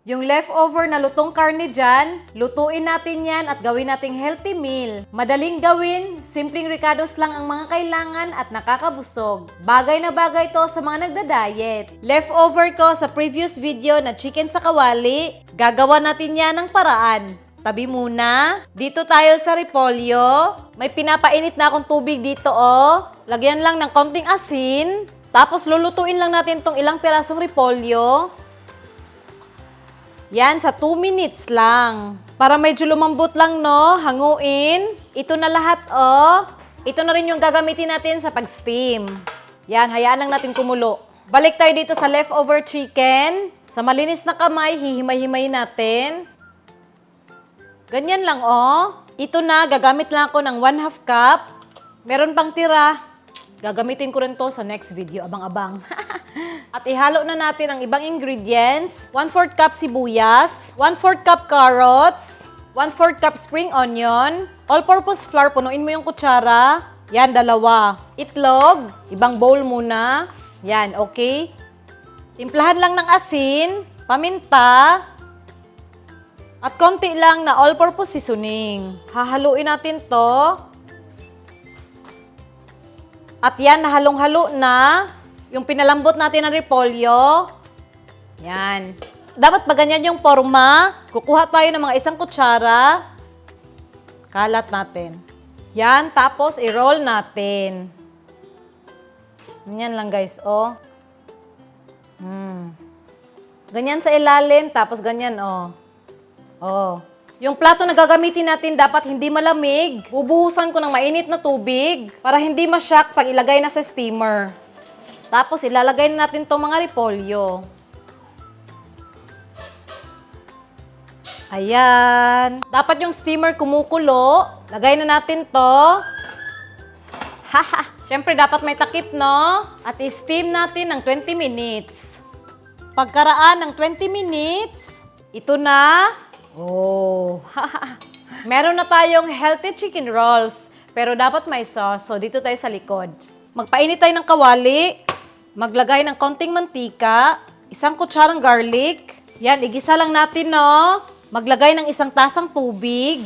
Yung leftover na lutong karne dyan, lutuin natin yan at gawin nating healthy meal. Madaling gawin, simpleng ricados lang ang mga kailangan at nakakabusog. Bagay na bagay to sa mga nagda-diet. Leftover ko sa previous video na chicken sa kawali, gagawa natin yan ng paraan. Tabi muna. Dito tayo sa repolyo. May pinapainit na akong tubig dito oh. Lagyan lang ng konting asin. Tapos lulutuin lang natin tong ilang pirasong repolyo. Yan, sa 2 minutes lang. Para medyo lumambot lang, no? Hanguin. Ito na lahat, oh. Ito na rin yung gagamitin natin sa pag-steam. Yan, hayaan lang natin kumulo. Balik tayo dito sa leftover chicken. Sa malinis na kamay, hihimay-himay natin. Ganyan lang, oh. Ito na, gagamit lang ako ng 1/2 cup. Meron pang tira. Gagamitin ko rin to sa next video. Abang-abang. At ihalo na natin ang ibang ingredients. 1/4 cup sibuyas, 1/4 cup carrots, 1/4 cup spring onion, all-purpose flour, punuin mo yung kutsara. Yan, 2. Itlog, ibang bowl muna. Yan, okay. Timplahan lang ng asin, paminta, at konti lang na all-purpose seasoning. Hahaluin natin to. At yan, nahalong-halo na. Yung pinalambot natin ng repolyo. Yan. Dapat ba ganyan yung forma? Kukuha tayo ng mga 1 kutsara. Kalat natin. Yan. Tapos, i-roll natin. Ganyan lang, guys. Oh. Ganyan sa ilalim. Tapos, ganyan, oh. Oh. Yung plato na gagamitin natin dapat hindi malamig. Bubuhusan ko ng mainit na tubig para hindi ma-shock pag ilagay na sa steamer. Tapos, ilalagay na natin itong mga repolyo. Ayan. Dapat yung steamer kumukulo. Lagay na natin to. Haha. Siyempre, dapat may takip, no? At i-steam natin ng 20 minutes. Pagkaraan ng 20 minutes, ito na. Oh. Meron na tayong healthy chicken rolls. Pero dapat may sauce. So, dito tayo sa likod. Magpainit tayo ng kawali. Maglagay ng konting mantika, 1 kutsarang garlic. Yan, igisa lang natin, no? Maglagay ng 1 tasang tubig,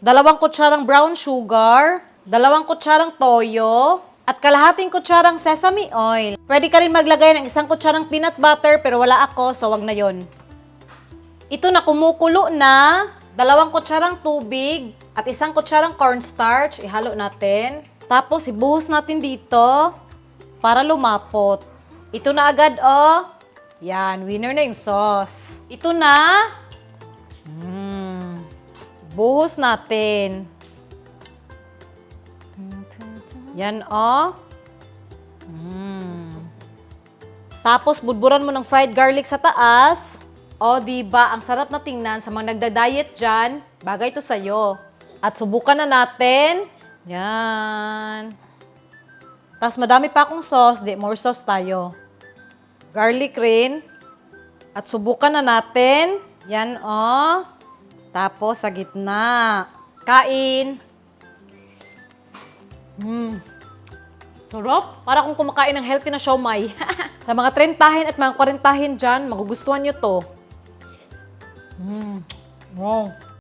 2 kutsarang brown sugar, 2 kutsarang toyo, at kalahating kutsarang sesame oil. Pwede ka rin maglagay ng 1 kutsarang peanut butter, pero wala ako, so wag na yon. Ito na kumukulo na, 2 kutsarang tubig, at 1 kutsarang cornstarch. Ihalo natin. Tapos, ibuhos natin dito. Para lumapot. Ito na agad, oh. Yan, winner na yung sauce. Ito na. Buhos natin. Yan, oh. Tapos, budburan mo ng fried garlic sa taas. O, diba? Ang sarap na tingnan sa mga nagda-diet dyan. Bagay to sa'yo. At subukan na natin. Yan. Tapos madami pa akong sauce, more sauce tayo. Garlic rin. At subukan na natin. Yan, oh. Tapos sa gitna. Kain. Sarap. Para kung kumakain ng healthy na siomai. Sa mga 30 at mga 40 dyan, magugustuhan nyo to. Wow.